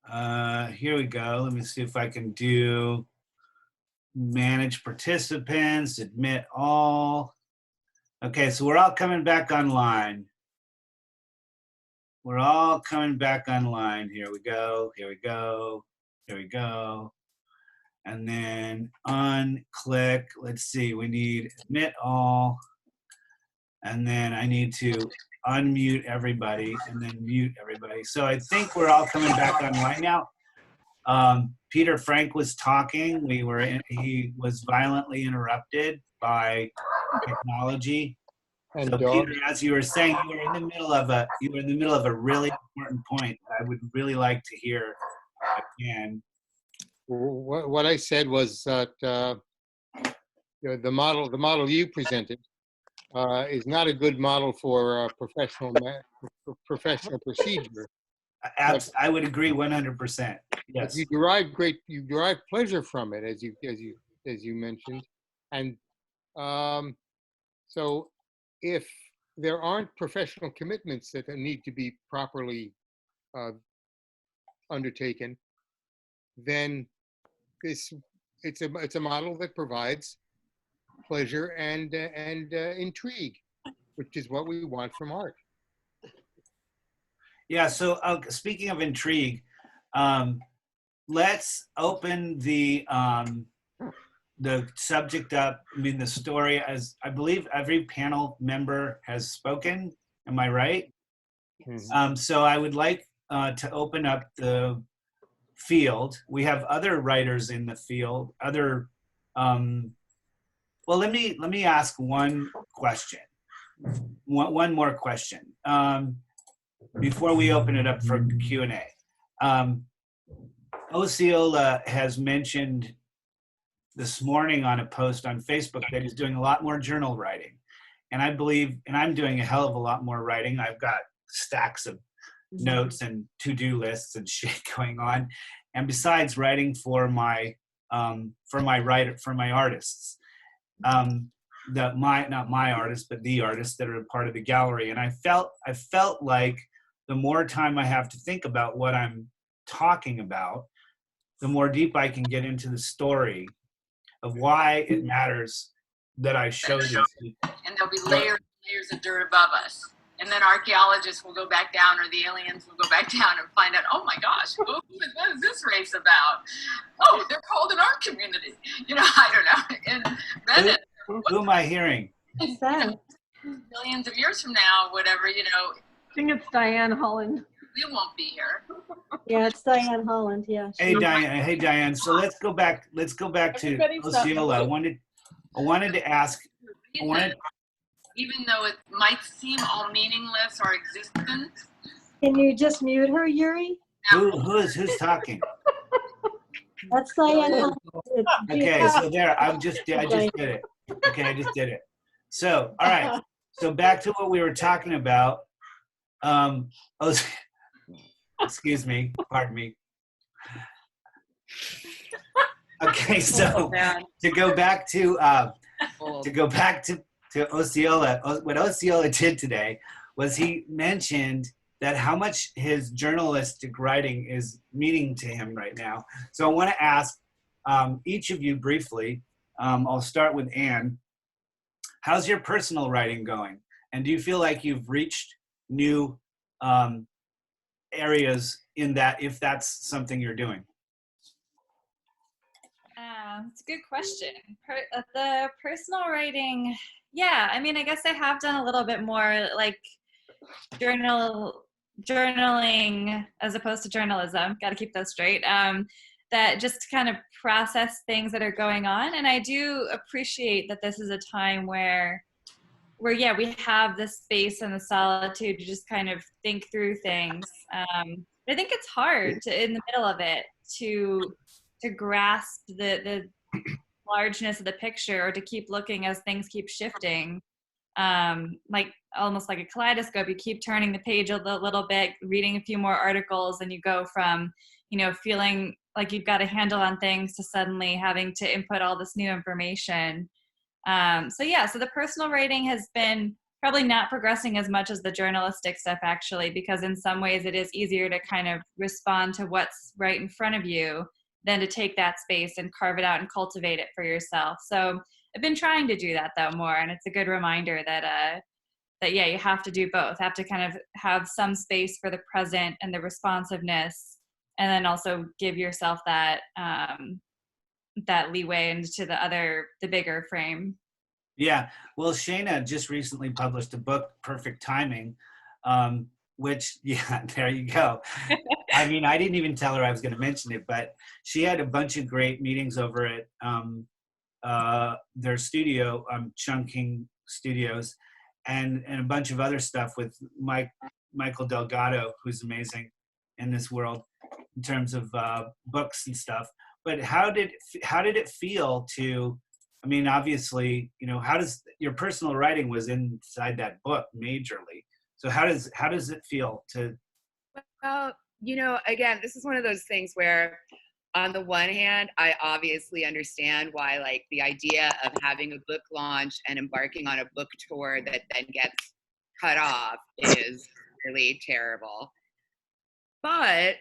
Here we go. Let me see if I can do manage participants, admit all. Okay, so we're all coming back online. We're all coming back online. Here we go, here we go, here we go. And then unclick, let's see, we need admit all. And then I need to unmute everybody and then mute everybody. So I think we're all coming back online now. Peter Frank was talking. He was violently interrupted by technology. And So dogs. Peter, as you were saying, you were in the middle of a really important point. I would really like to hear again. What I said was that the model you presented is not a good model for professional procedure. I would agree 100%. Yes. You derive pleasure from it, as you mentioned, and so if there aren't professional commitments that need to be properly undertaken, then it's a model that provides pleasure and intrigue, which is what we want from art. Yeah. So speaking of intrigue, let's open the subject up. I mean, the story, as I believe every panel member has spoken. Am I right? Mm-hmm. So I would like to open up the field. We have other writers in the field. Well, let me ask one question. One more question before we open it up for Q&A. Osceola has mentioned this morning on a post on Facebook that he's doing a lot more journal writing. And I believe, and I'm doing a hell of a lot more writing. I've got stacks of notes and to-do lists and shit going on. And besides writing for my artists, not my artists, but the artists that are part of the gallery. And I felt like the more time I have to think about what I'm talking about, the more deep I can get into the story of why it matters that I show these people. And there'll be layers and layers of dirt above us. And then archaeologists will go back down, or the aliens will go back down and find out, oh my gosh, what is this race about? Oh, they're called an art community. I don't know. In Venice. Who am I hearing? Millions of years from now, whatever, I think it's Diane Holland. we won't be here. Yeah, it's Diane Holland. Yeah. Hey Diane. So let's go back to Osceola. I wanted to ask. Even though it might seem all meaningless or existent. Can you just mute her, Yuri? Who's talking? That's Diane Holland. Okay, so there, I just did it. Okay, I just did it. So, all right. So back to what we were talking about. Excuse me, pardon me. Okay, so to go back to Osceola, what Osceola did today was he mentioned that how much his journalistic writing is meaning to him right now. So I want to ask each of you briefly, I'll start with Anne. How's your personal writing going? And do you feel like you've reached new areas in that, if that's something you're doing? It's a good question. The personal writing, yeah, I mean, I guess I have done a little bit more like journaling as opposed to journalism. Got to keep that straight. That just to kind of process things that are going on. And I do appreciate that this is a time where yeah, we have the space and the solitude to just kind of think through things. I think it's hard in the middle of it to grasp the largeness of the picture, or to keep looking as things keep shifting. Like almost like a kaleidoscope, you keep turning the page a little bit, reading a few more articles, and you go from, feeling like you've got a handle on things to suddenly having to input all this new information. So the personal writing has been probably not progressing as much as the journalistic stuff, actually, because in some ways it is easier to kind of respond to what's right in front of you than to take that space and carve it out and cultivate it for yourself. So I've been trying to do that though more, and it's a good reminder that yeah, you have to do both. Have to kind of have some space for the present and the responsiveness, and then also give yourself that that leeway into the bigger frame. Yeah. Well, Shana just recently published a book, Perfect Timing, which, yeah, there you go. I mean, I didn't even tell her I was going to mention it, but she had a bunch of great meetings over at their studio, Chungking Studios, and a bunch of other stuff with Michael Delgado, who's amazing in this world in terms of books and stuff. But how did it feel to? I mean, obviously, you know, how does your personal writing was inside that book majorly. So how does it feel to? Well, you know, again, this is one of those things where, on the one hand, I obviously understand why, like, the idea of having a book launch and embarking on a book tour that then gets cut off is really terrible. But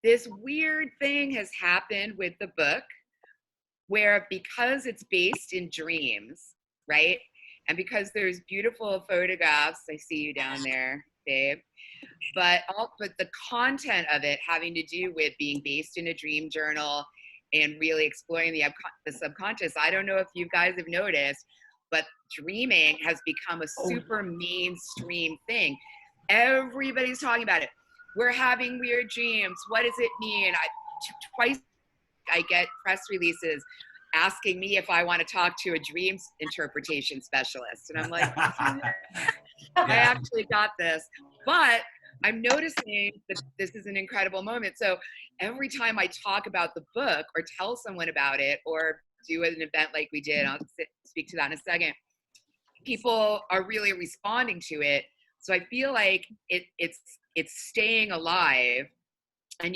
this weird thing has happened with the book where, because it's based in dreams, right? And because there's beautiful photographs, I see you down there, babe, but the content of it having to do with being based in a dream journal and really exploring the subconscious. I don't know if you guys have noticed, but dreaming has become a super mainstream thing. Everybody's talking about it. We're having weird dreams. What does it mean? Twice I get press releases asking me if I want to talk to a dreams interpretation specialist. And I'm like, I actually got this. But I'm noticing that this is an incredible moment. So every time I talk about the book or tell someone about it or do an event like we did, I'll speak to that in a second, people are really responding to it. So I feel like it's staying alive. And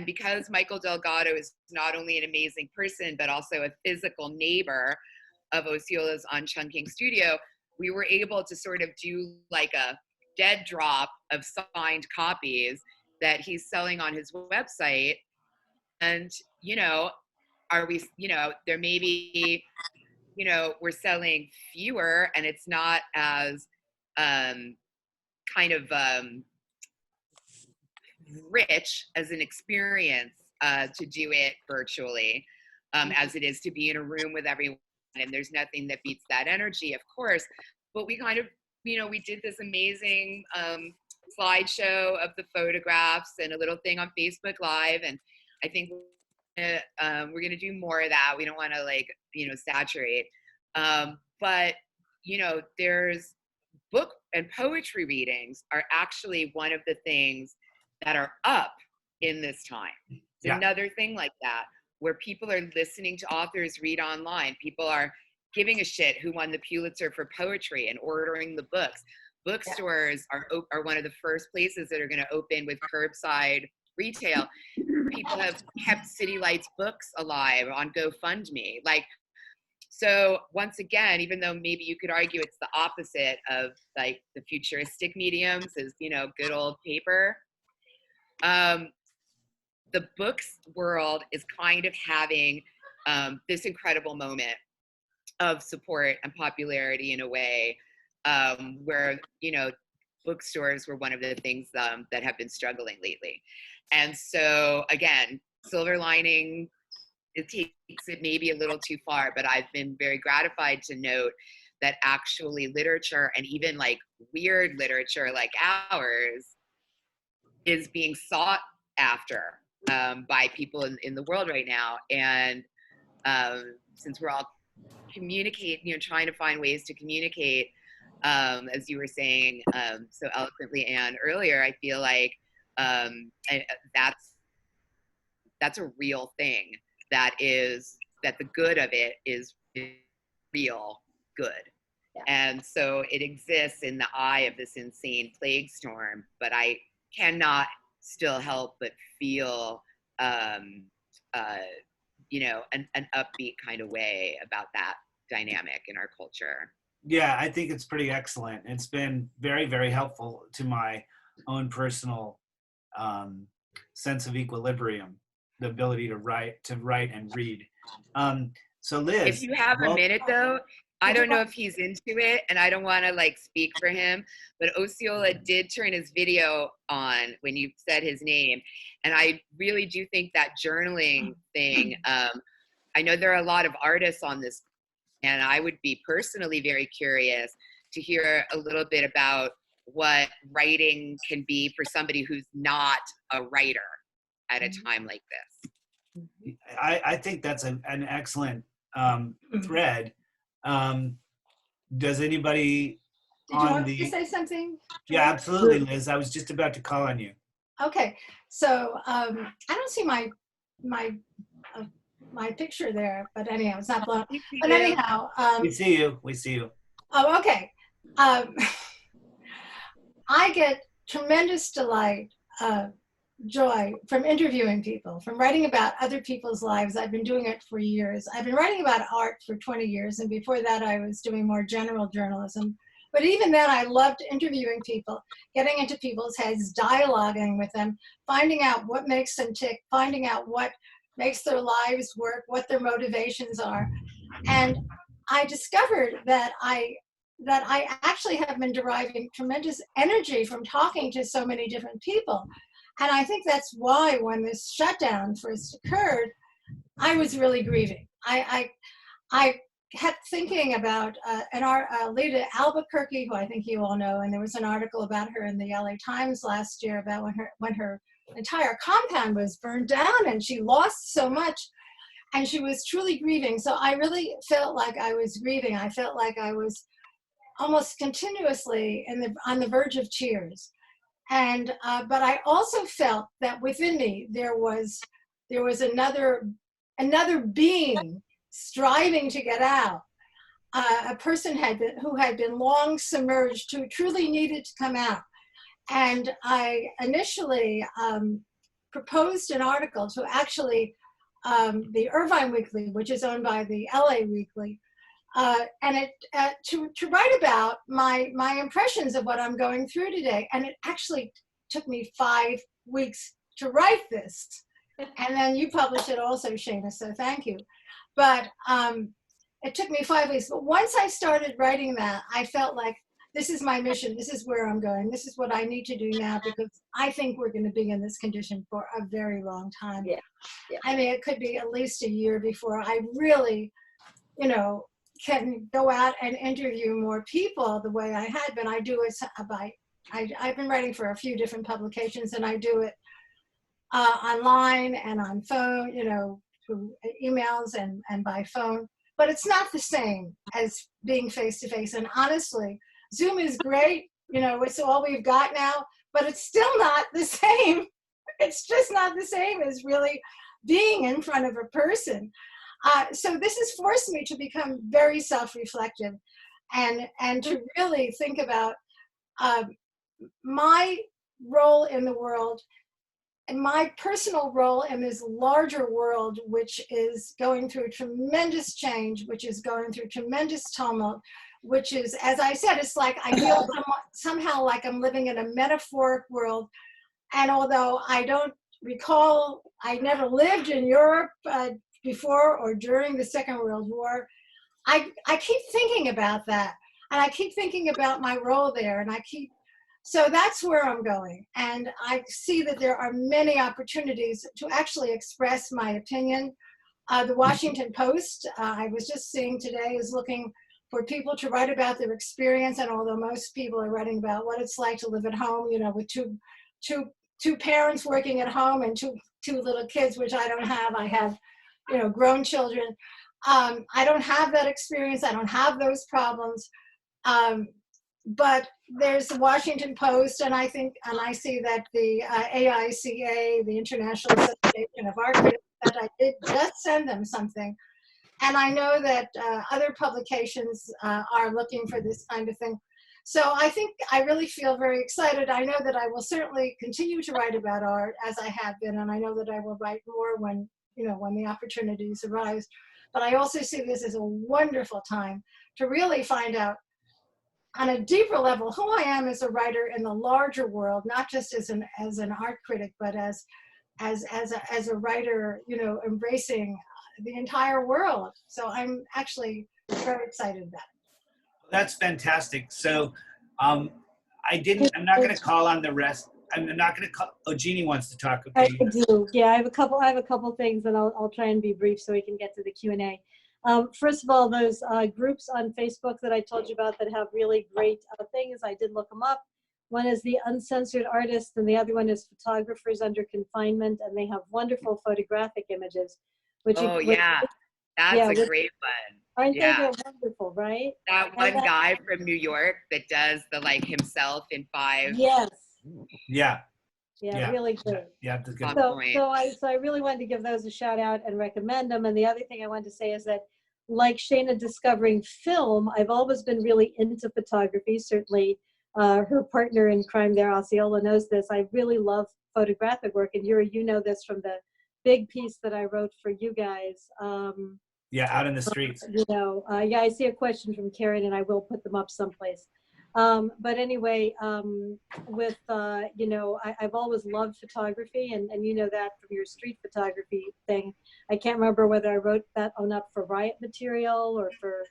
because Michael Delgado is not only an amazing person, but also a physical neighbor of Osceola's on Chungking Studio, we were able to sort of do like a dead drop of signed copies that he's selling on his website. And, you know, there may be, you know, we're selling fewer and it's not as rich as an experience to do it virtually as it is to be in a room with everyone. And there's nothing that beats that energy, of course. But we kind of, you know, we did this amazing slideshow of the photographs and a little thing on Facebook Live. And I think we're going to do more of that. We don't want to, like, you know, saturate. But, you know, there's book and poetry readings are actually one of the things that are up in this time. It's another thing like that, where people are listening to authors read online. People are giving a shit who won the Pulitzer for poetry and ordering the books. Bookstores are one of the first places that are going to open with curbside retail. People have kept City Lights books alive on GoFundMe. Like, so once again, even though maybe you could argue it's the opposite of like the futuristic mediums is, you know, good old paper, the books world is kind of having this incredible moment of support and popularity in a way where, you know, bookstores were one of the things that have been struggling lately. And so again, silver lining, it takes it maybe a little too far, but I've been very gratified to note that actually literature, and even like weird literature like ours, is being sought after by people in the world right now. And since we're all communicating, you know, trying to find ways to communicate, as you were saying so eloquently, Anne, earlier, I feel like that's a real thing. That the good of it is real good. Yeah. And so it exists in the eye of this insane plague storm, but I cannot still help but feel, you know, an upbeat kind of way about that dynamic in our culture. Yeah, I think it's pretty excellent. It's been very, very helpful to my own personal sense of equilibrium, the ability to write and read. So If Liz, you have a well, minute though, I don't know if he's into it and I don't want to like speak for him, but Osceola did turn his video on when you said his name. And I really do think that journaling thing, I know there are a lot of artists on this, and I would be personally very curious to hear a little bit about what writing can be for somebody who's not a writer at a time like this. I think that's an excellent thread. Does anybody Did you on want me the? to say something? Yeah, absolutely, Liz. I was just about to call on you. Okay, so I don't see my my picture there, but anyhow, it's not blown. But anyhow, We see you. We see you. oh, okay. I get tremendous delight, joy from interviewing people, from writing about other people's lives. I've been doing it for years. I've been writing about art for 20 years, and before that I was doing more general journalism. But even then, I loved interviewing people, getting into people's heads, dialoguing with them, finding out what makes them tick, finding out what makes their lives work, what their motivations are. And I discovered that I actually have been deriving tremendous energy from talking to so many different people. And I think that's why when this shutdown first occurred, I was really grieving. I kept thinking about Lita Albuquerque, who I think you all know, and there was an article about her in the LA Times last year about when her entire compound was burned down and she lost so much, and she was truly grieving. So I really felt like I was grieving. I felt like I was almost continuously on the verge of tears. And but I also felt that within me there was another being striving to get out, a person who had been long submerged, who truly needed to come out. And I initially proposed an article to actually the Irvine Weekly, which is owned by the LA Weekly, and to write about my impressions of what I'm going through today. And it actually took me 5 weeks to write this. And then you published it also, Shana, so thank you. But it took me 5 weeks. But once I started writing that, I felt like this is my mission. This is where I'm going. This is what I need to do now, because I think we're going to be in this condition for a very long time. Yeah. Yeah. I mean, it could be at least a year before I really, can go out and interview more people the way I had been. I do it I've been writing for a few different publications, and I do it online and on phone, through emails and by phone. But it's not the same as being face-to-face. And honestly, Zoom is great. It's all we've got now, but it's still not the same. It's just not the same as really being in front of a person. So this has forced me to become very self-reflective and to really think about my role in the world and my personal role in this larger world, which is going through tremendous change, which is going through tremendous tumult, which is, as I said, it's like I feel somehow like I'm living in a metaphoric world. And although I don't recall, I never lived in Europe before or during the Second World War, I keep thinking about that. And I keep thinking about my role there. So that's where I'm going. And I see that there are many opportunities to actually express my opinion. The Washington Post, I was just seeing today, is looking for people to write about their experience. And although most people are writing about what it's like to live at home, with two parents working at home and two little kids, which I don't have. I have, grown children. I don't have that experience. I don't have those problems. But there's the Washington Post, and I see that the AICA, the International Association of Art Critics, that I did just send them something. And I know that other publications are looking for this kind of thing. So I think I really feel very excited. I know that I will certainly continue to write about art as I have been, and I know that I will write more when the opportunities arise. But I also see this as a wonderful time to really find out on a deeper level, who I am as a writer in the larger world, not just as an art critic, but as a writer, you know, embracing the entire world. So I'm actually very excited about it. That's fantastic. So I'm not going to call on the rest. I'm not going to call. Oh, Genie wants to talk. I Okay. do. Yeah, I have a couple things, and I'll try and be brief so we can get to the Q&A. First of all, those groups on Facebook that I told you about that have really great things, I did look them up. One is the Uncensored Artists, and the other one is Photographers Under Confinement, and they have wonderful photographic images. Yeah, that's a great one. Aren't Yeah. they? They're wonderful, right? That one guy from New York that does the like himself in 5. Yes. Yeah. Yeah, really good. Yeah, that's good. So I really wanted to give those a shout out and recommend them. And the other thing I wanted to say is that, like Shana discovering film, I've always been really into photography. Certainly, her partner in crime there, Osceola, knows this. I really love photographic work, and Juri, you know this from the big piece that I wrote for you guys. Yeah, out in the streets. You know, yeah, I see a question from Karen, and I will put them up someplace. But anyway, with, you know, I've always loved photography, and you know that from your street photography thing. I can't remember whether I wrote that one up for Riot Material or for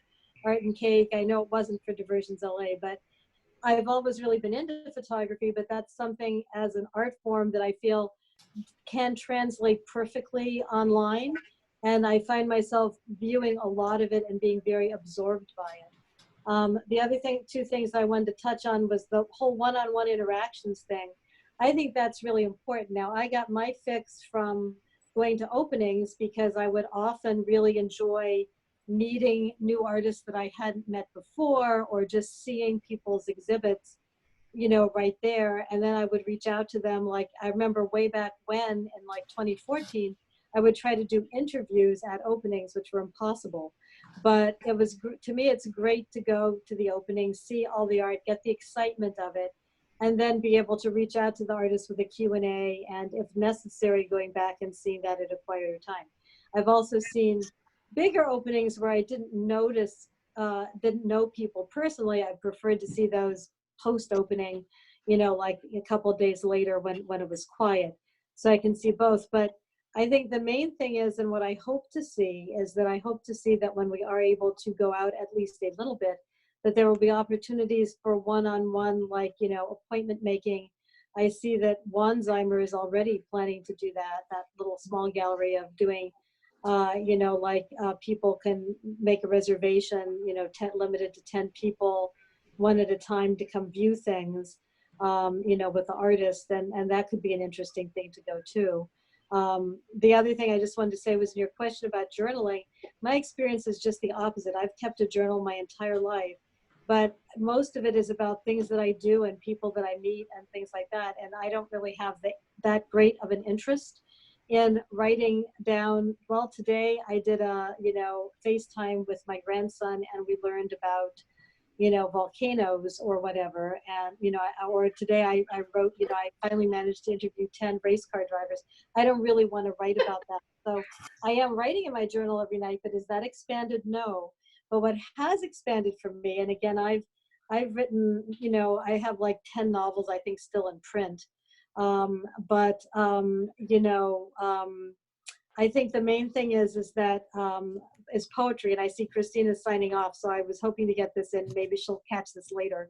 Art and Cake. I know it wasn't for Diversions LA, but I've always really been into photography, but that's something as an art form that I feel can translate perfectly online. And I find myself viewing a lot of it and being very absorbed by it. The other two things I wanted to touch on was the whole one-on-one interactions thing. I think that's really important. Now, I got my fix from going to openings because I would often really enjoy meeting new artists that I hadn't met before, or just seeing people's exhibits, you know, right there. And then I would reach out to them. Like, I remember way back when, in like 2014, I would try to do interviews at openings, which were impossible. But it was, to me, it's great to go to the opening, see all the art, get the excitement of it, and then be able to reach out to the artist with a Q&A, and if necessary, going back and seeing that at a quieter time. I've also seen bigger openings where I didn't know people personally. I preferred to see those post-opening, you know, like a couple of days later when it was quiet. So I can see both. But I think the main thing is, and what I hope to see, is that I hope to see that when we are able to go out at least a little bit, that there will be opportunities for one-on-one, like, you know, appointment making. I see that Wanzheimer is already planning to do that little small gallery of doing, you know, like people can make a reservation, you know, limited to 10 people, one at a time, to come view things, you know, with the artist, and that could be an interesting thing to go to. The other thing I just wanted to say was, in your question about journaling, my experience is just the opposite. I've kept a journal my entire life, but most of it is about things that I do and people that I meet and things like that. And I don't really have that great of an interest in writing down. Well, today I did a, you know, FaceTime with my grandson, and we learned about, you know, volcanoes or whatever. And, you know, or today I wrote, you know, I finally managed to interview 10 race car drivers. I don't really want to write about that. So I am writing in my journal every night, but is that expanded? No. But what has expanded for me, and again, I've written, you know, I have like 10 novels, I think, still in print. You know, I think the main thing is that is poetry, and I see Christina signing off, so I was hoping to get this in. Maybe she'll catch this later.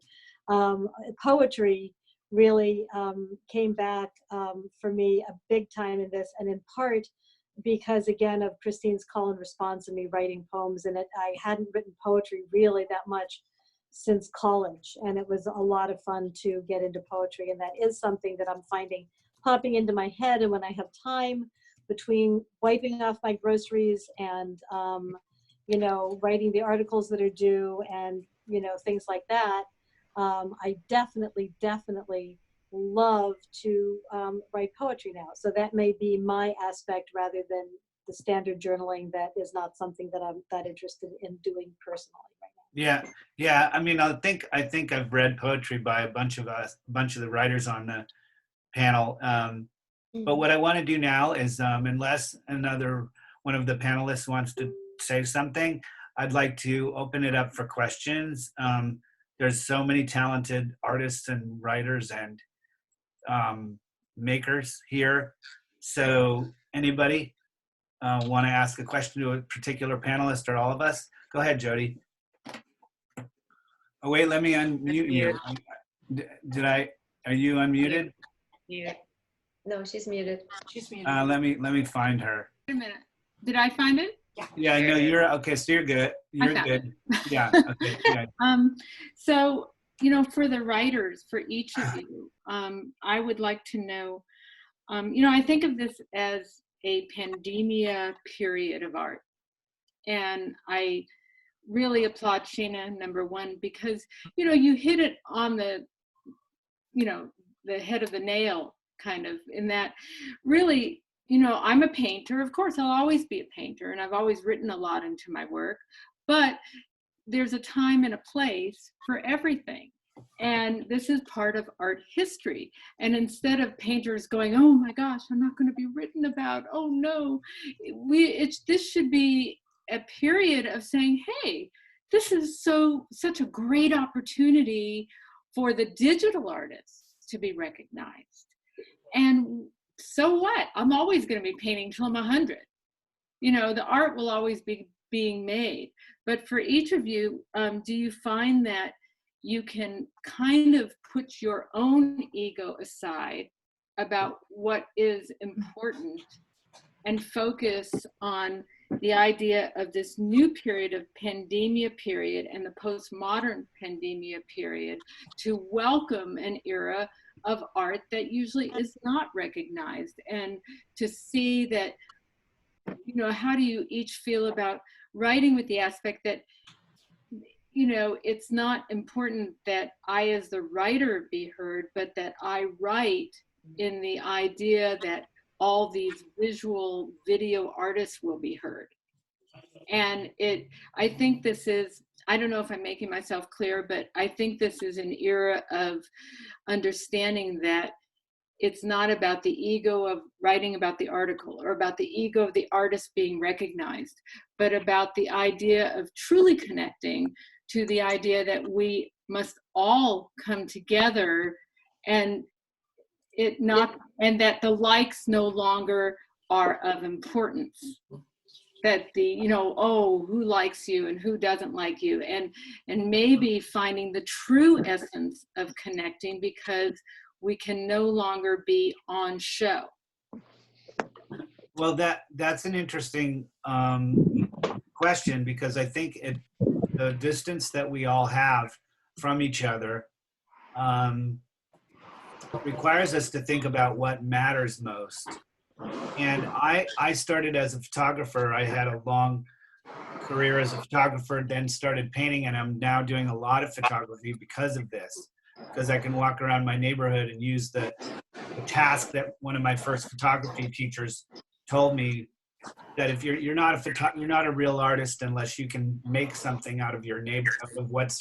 Poetry really came back for me a big time in this, and in part because, again, of Christine's call and response and me writing poems, and I hadn't written poetry really that much since college, and it was a lot of fun to get into poetry, and that is something that I'm finding popping into my head. And when I have time between wiping off my groceries and you know, writing the articles that are due and, you know, things like that, I definitely love to write poetry now. So that may be my aspect rather than the standard journaling. That is not something that I'm that interested in doing personally right now. Yeah. I mean, I think I've read poetry by a bunch of the writers on the panel. But what I want to do now is, unless another one of the panelists wants to say something, I'd like to open it up for questions. there's so many talented artists and writers and makers here. So anybody want to ask a question to a particular panelist or all of us? Go ahead, Jody. Oh, wait, let me unmute you. Are you unmuted? Yeah. No, she's muted. She's muted. Let me find her. Wait a minute. Did I find it? Yeah, no, you're okay. So you're good. You're found good. Yeah. Okay. Yeah. So, you know, for the writers, for each of you, I would like to know, you know, I think of this as a pandemia period of art. And I really applaud Shana, number one, because, you know, you hit it on the, you know, the head of the nail, kind of, in that really, you know, I'm a painter. Of course, I'll always be a painter, and I've always written a lot into my work, but there's a time and a place for everything. And this is part of art history. And instead of painters going, oh my gosh, I'm not going to be written about, oh no, this should be a period of saying, hey, this is such a great opportunity for the digital artists to be recognized. And so what? I'm always going to be painting till I'm 100. You know, the art will always be being made. But for each of you, do you find that you can kind of put your own ego aside about what is important and focus on the idea of this new period of pandemia period and the postmodern pandemia period to welcome an era of art that usually is not recognized, and to see that, you know, how do you each feel about writing with the aspect that, you know, it's not important that I as the writer be heard, but that I write in the idea that all these visual video artists will be heard. And I think this is, I don't know if I'm making myself clear, but I think this is an era of understanding that it's not about the ego of writing about the article or about the ego of the artist being recognized, but about the idea of truly connecting to the idea that we must all come together, and and that the likes no longer are of importance. That the, you know, oh, who likes you and who doesn't like you, and maybe finding the true essence of connecting, because we can no longer be on show. Well, that's an interesting question, because I think the distance that we all have from each other requires us to think about what matters most. And I started as a photographer. I had a long career as a photographer, then started painting, and I'm now doing a lot of photography because of this, because I can walk around my neighborhood and use the task that one of my first photography teachers told me, that if you're not a real artist unless you can make something out of your neighborhood, of what's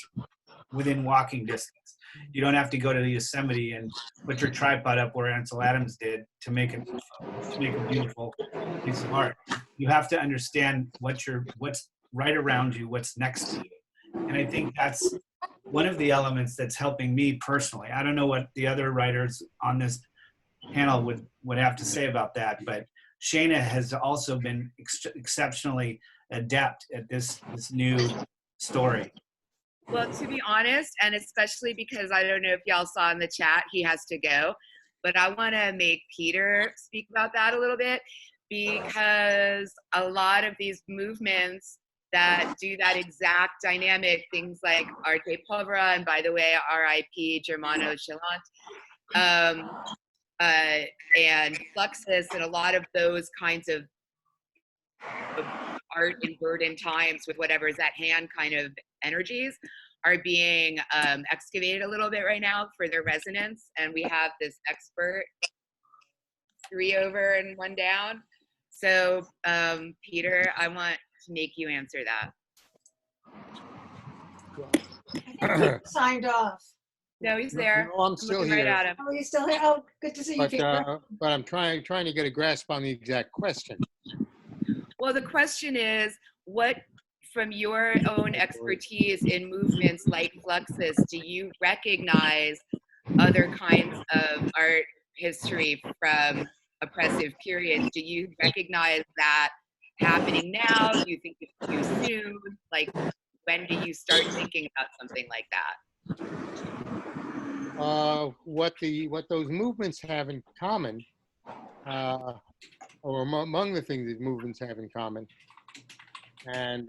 within walking distance. You don't have to go to the Yosemite and put your tripod up where Ansel Adams did to make a beautiful piece of art. You have to understand what's right around you, what's next to you. And I think that's one of the elements that's helping me personally. I don't know what the other writers on this panel would have to say about that, but Shana has also been exceptionally adept at this new story. Well, to be honest, and especially because I don't know if y'all saw in the chat, he has to go, but I want to make Peter speak about that a little bit, because a lot of these movements that do that exact dynamic, things like Arte Povera, and by the way, R.I.P. Germano Chalant, and Fluxus, and a lot of those kinds of art in burdened times with whatever's at hand kind of energies are being excavated a little bit right now for their resonance. And we have this expert, 3 over and 1 down. So Peter, I want to make you answer that. Signed off. No, he's there. No, I'm still looking right here. at him. Oh, you're still here? Oh, good to see you, Peter. But I'm trying to get a grasp on the exact question. Well, the question is, what from your own expertise in movements like Fluxus, do you recognize other kinds of art history from oppressive periods? Do you recognize that happening now? Do you think it's too soon? Like, when do you start thinking about something like that? What those movements have in common, or among the things these movements have in common, and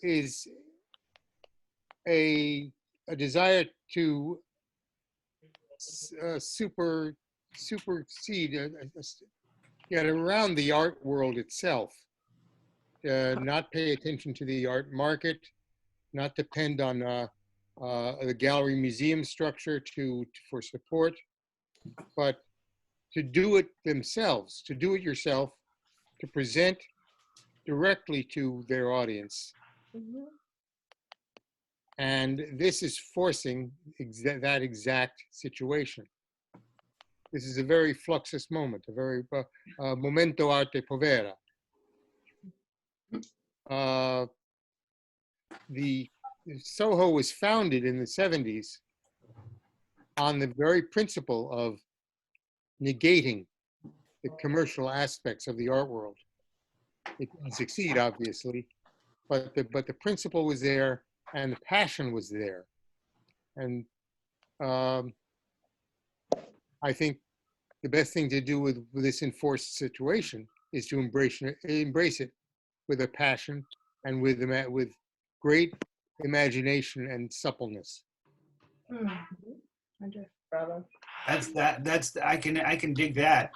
is a desire to supersede, get around the art world itself, not pay attention to the art market, not depend on the gallery museum structure for support, but to do it themselves, to do it yourself, to present directly to their audience. Mhm. And this is forcing that exact situation. This is a very Fluxus moment, a very momento arte povera. The Soho was founded in the 70s on the very principle of negating the commercial aspects of the art world. It didn't succeed, obviously, but the principle was there and the passion was there. And I think the best thing to do with this enforced situation is to embrace it with a passion and with great imagination and suppleness. Bravo. That's I can dig that.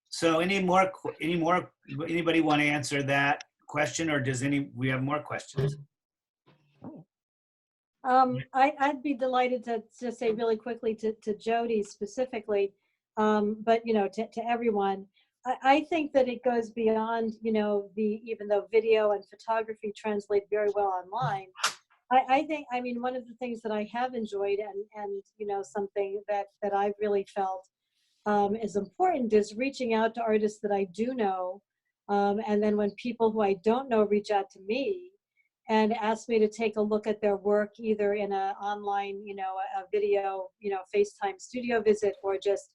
So anybody want to answer that question, or we have more questions? I'd be delighted to just say really quickly to Jody specifically, but to everyone. I think that it goes beyond, even though video and photography translate very well online. I mean, one of the things that I have enjoyed and something that I've really felt is important is reaching out to artists that I do know. And then when people who I don't know reach out to me and ask me to take a look at their work, either in an online, a video, FaceTime studio visit, or just,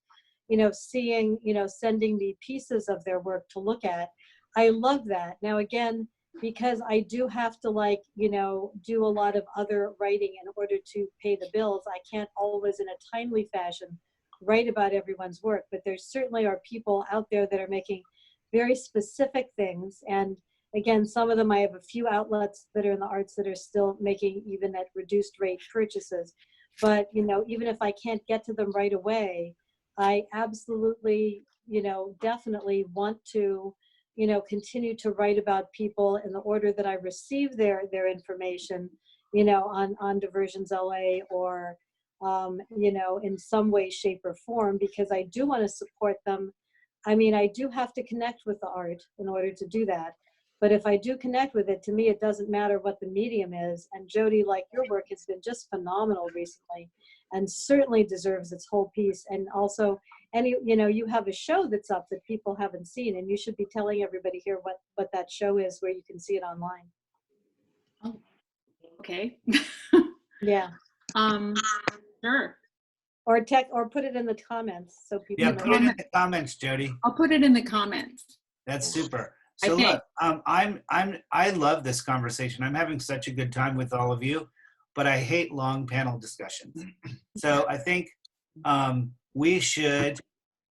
seeing, sending me pieces of their work to look at. I love that. Now, again, because I do have to do a lot of other writing in order to pay the bills, I can't always in a timely fashion write about everyone's work, but there certainly are people out there that are making very specific things. And again, some of them, I have a few outlets that are in the arts that are still making even at reduced rate purchases. But, even if I can't get to them right away, I absolutely, definitely want to, continue to write about people in the order that I receive their information, on Diversions LA or, in some way, shape or form, because I do want to support them. I mean, I do have to connect with the art in order to do that. But if I do connect with it, to me, it doesn't matter what the medium is. And Jody, like, your work has been just phenomenal recently and certainly deserves its whole piece. And also, you have a show that's up that people haven't seen, and you should be telling everybody here what that show is, where you can see it online. Oh, okay. Yeah. Sure. Or put it in the comments so people Yeah, know. put it in the comments, Jody. I'll put it in the comments. That's super. So look, I love this conversation. I'm having such a good time with all of you, but I hate long panel discussions. So I think we should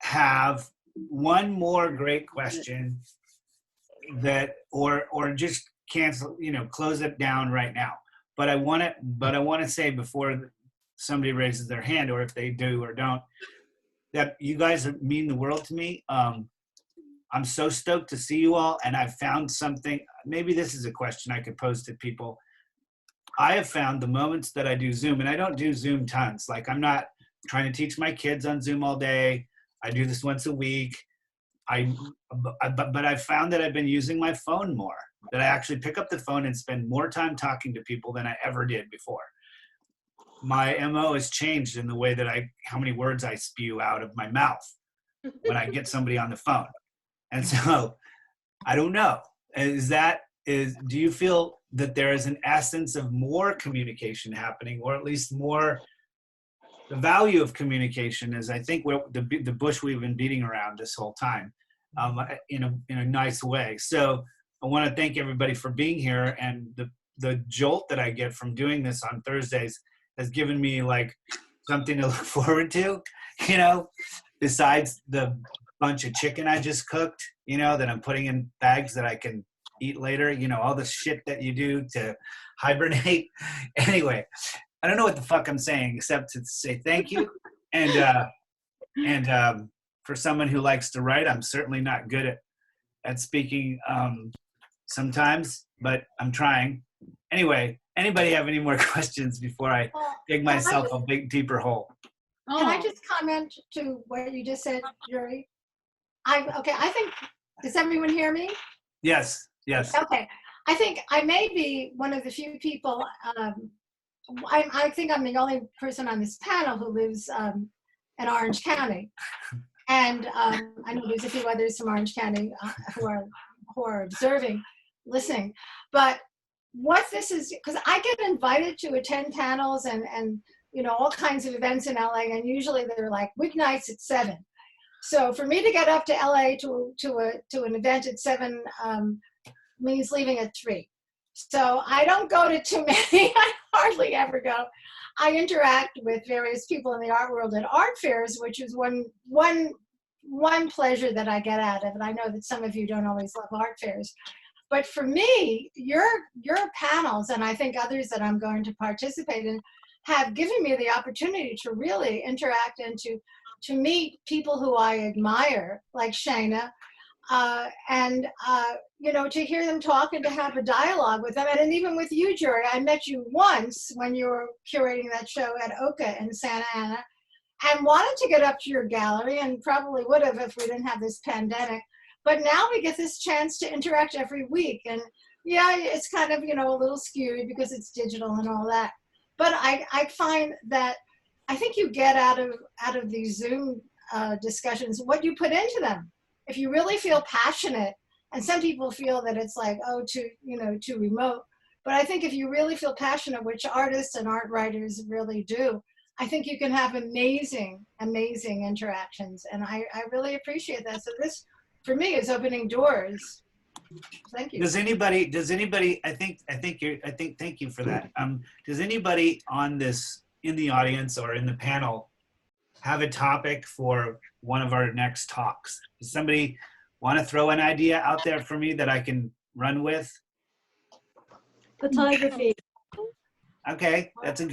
have one more great question or just cancel, close it down right now. But I want to say before somebody raises their hand, or if they do or don't, that you guys mean the world to me. I'm so stoked to see you all, and I've found something. Maybe this is a question I could pose to people. I have found the moments that I do Zoom, and I don't do Zoom tons. Like, I'm not trying to teach my kids on Zoom all day. I do this once a week. But I've found that I've been using my phone more, that I actually pick up the phone and spend more time talking to people than I ever did before. My MO has changed in the way that how many words I spew out of my mouth. when I get somebody on the phone. And so I don't know. Do you feel that there is an essence of more communication happening, or at least more, the value of communication is, I think, the bush we've been beating around this whole time, in a nice way. So I want to thank everybody for being here, and the jolt that I get from doing this on Thursdays has given me like something to look forward to, besides the bunch of chicken I just cooked, that I'm putting in bags that I can eat later, all the shit that you do to hibernate. Anyway, I don't know what the fuck I'm saying except to say thank you. And for someone who likes to write, I'm certainly not good at speaking sometimes, but I'm trying. Anyway, anybody have any more questions before I dig myself a big deeper hole? Can I just comment to what you just said, Juri? I think, does everyone hear me? Yes. Okay. I think I may be one of the few people, I think I'm the only person on this panel who lives in Orange County. And I know there's a few others from Orange County who are observing, listening. But what this is, because I get invited to attend panels and all kinds of events in LA, and usually they're like weeknights at 7. So for me to get up to LA to an event at 7 means leaving at 3. So I don't go to too many. I hardly ever go. I interact with various people in the art world at art fairs, which is one pleasure that I get out of it. I know that some of you don't always love art fairs, but for me, your panels, and I think others that I'm going to participate in, have given me the opportunity to really interact and to meet people who I admire, like Shana, and to hear them talk and to have a dialogue with them. And even with you, Juri, I met you once when you were curating that show at Oka in Santa Ana, and wanted to get up to your gallery, and probably would have if we didn't have this pandemic. But now we get this chance to interact every week. And yeah, it's kind of, a little scary because it's digital and all that. But I find that I think you get out of these Zoom discussions what you put into them. If you really feel passionate, and some people feel that it's like, too remote. But I think if you really feel passionate, which artists and art writers really do, I think you can have amazing, amazing interactions. And I really appreciate that. So this, for me, is opening doors. Thank you. Thank you for that. Does anybody in the audience or in the panel have a topic for one of our next talks? Does somebody want to throw an idea out there for me that I can run with? Photography. Okay, that's a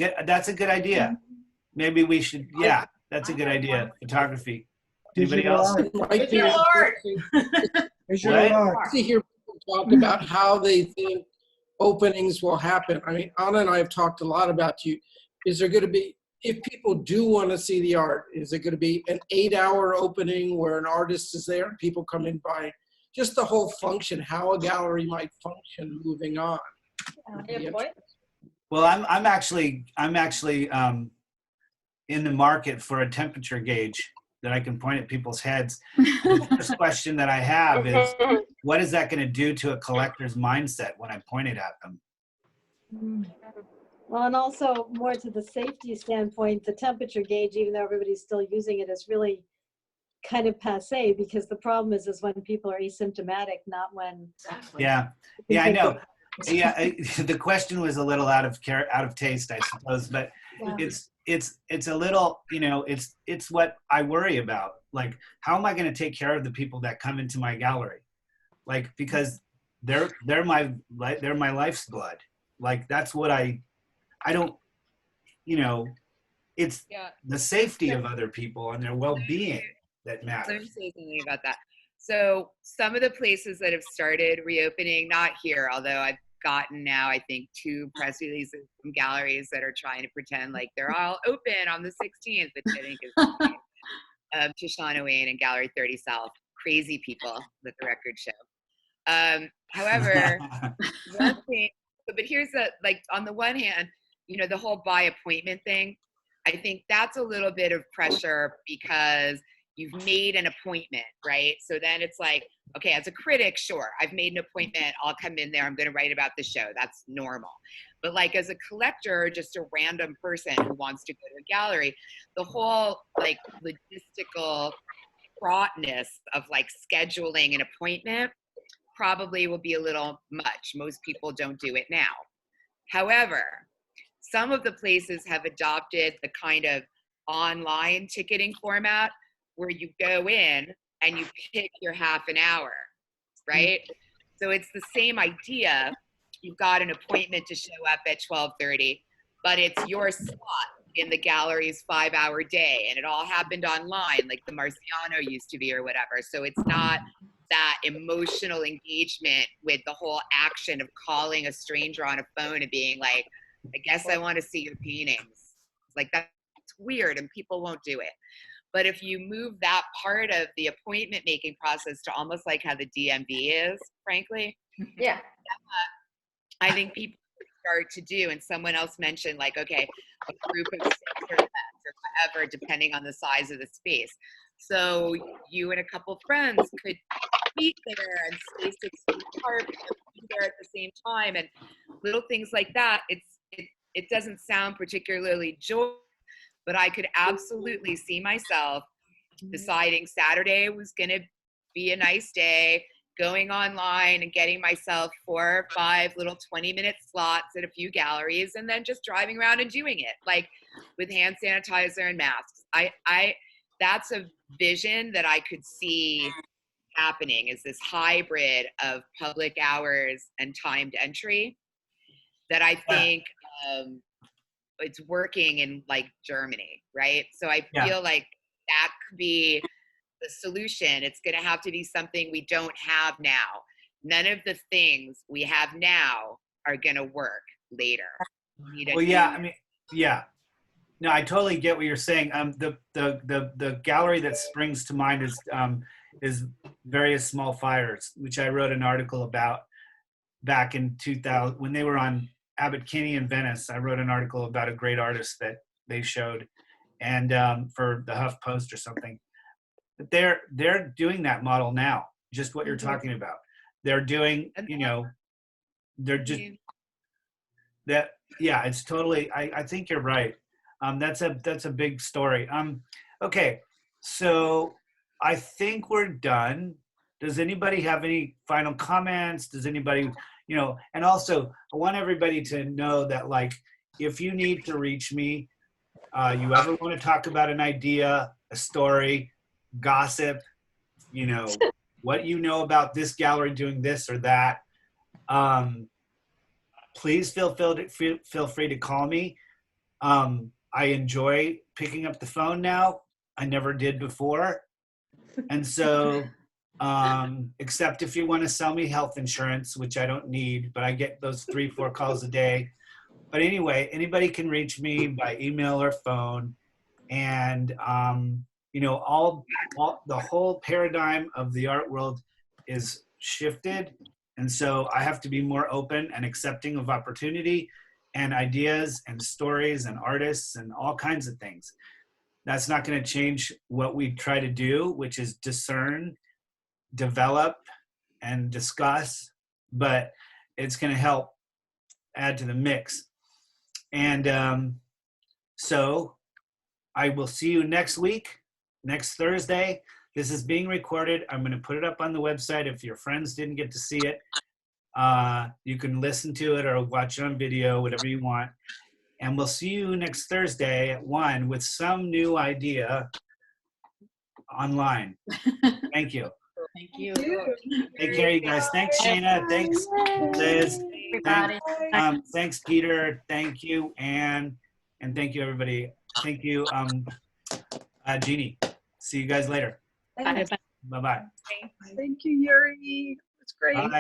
good idea. Maybe we should, that's a good idea. Photography. Anybody else? Digital art. I see here people talk about how they think openings will happen. I mean, Anna and I have talked a lot about you. Is there going to be, if people do want to see the art, is it going to be an 8-hour opening where an artist is there and people come in by just the whole function, how a gallery might function moving on? Well, I'm actually in the market for a temperature gauge that I can point at people's heads. The first question that I have is, what is that going to do to a collector's mindset when I point it at them? Well, and also more to the safety standpoint, the temperature gauge, even though everybody's still using it, is really kind of passé, because the problem is when people are asymptomatic, not when. Yeah, I know. Yeah, the question was a little out of taste, I suppose, but it's a little, it's what I worry about. Like, how am I going to take care of the people that come into my gallery? Like, because they're my life's blood. Like, that's what I don't, it's the safety of other people and their well-being that matters. Let me say something about that. So some of the places that have started reopening, not here, although I've gotten now, I think, 2 press releases from galleries that are trying to pretend like they're all open on the 16th, which I think is to Shana Wayne and Gallery 30 South. Crazy people, let the record show. However, one thing, but here's on the one hand, the whole by appointment thing, I think that's a little bit of pressure because you've made an appointment, right? So then it's like, okay, as a critic, sure, I've made an appointment. I'll come in there. I'm going to write about the show. That's normal. But like as a collector, just a random person who wants to go to a gallery, the whole like logistical fraughtness of like scheduling an appointment probably will be a little much. Most people don't do it now. However, some of the places have adopted the kind of online ticketing format where you go in and you pick your half an hour, right? So it's the same idea. You've got an appointment to show up at 12:30, but it's your slot in the gallery's 5-hour day, and it all happened online like the Marciano used to be or whatever. So it's not that emotional engagement with the whole action of calling a stranger on a phone and being like, I guess I want to see your paintings. Like that's weird and people won't do it. But if you move that part of the appointment making process to almost like how the DMV is, frankly, Yeah. I think people start to do, and someone else mentioned like, okay, a group of 6 or less or whatever, depending on the size of the space. So you and a couple friends could meet there and stay 6 feet apart, but be there at the same time, and little things like that. It doesn't sound particularly joyful, but I could absolutely see myself deciding Saturday was going to be a nice day, going online and getting myself 4 or 5 little 20-minute slots at a few galleries, and then just driving around and doing it, like with hand sanitizer and masks. That's a vision that I could see happening, is this hybrid of public hours and timed entry that I think it's working in like Germany, right? So I feel like that could be the solution. It's going to have to be something we don't have now. None of the things we have now are going to work later. Well, yeah, I mean, yeah. No, I totally get what you're saying. The gallery that springs to mind is Various Small Fires, which I wrote an article about back in 2000 when they were on Abbot Kinney in Venice. I wrote an article about a great artist that they showed, and for the Huff Post or something. But they're doing that model now, just what you're talking about. They're doing, they're just that. Yeah, it's totally. I think you're right. That's a big story. Okay, so I think we're done. Does anybody have any final comments? Does anybody, and also I want everybody to know that, like, if you need to reach me, you ever want to talk about an idea, a story, gossip, what you know about this gallery doing this or that, please feel free to call me. I enjoy picking up the phone now. I never did before. And so, except if you want to sell me health insurance, which I don't need, but I get those 3-4 calls a day. But anyway, anybody can reach me by email or phone. And, all the whole paradigm of the art world is shifted. And so I have to be more open and accepting of opportunity and ideas and stories and artists and all kinds of things. That's not going to change what we try to do, which is discern, develop, and discuss, but it's going to help add to the mix. And so I will see you next week, next Thursday. This is being recorded. I'm going to put it up on the website. If your friends didn't get to see it, you can listen to it or watch it on video, whatever you want. And we'll see you next Thursday at 1 with some new idea online. Thank you. Thank you. Take care, you guys. Thanks, Shana. Thanks, Liz. Thanks, Peter. Thank you, Anne. And thank you, everybody. Thank you, Genie. See you guys later. Bye. Bye-bye. Thank you, Yuri. It's great. Bye.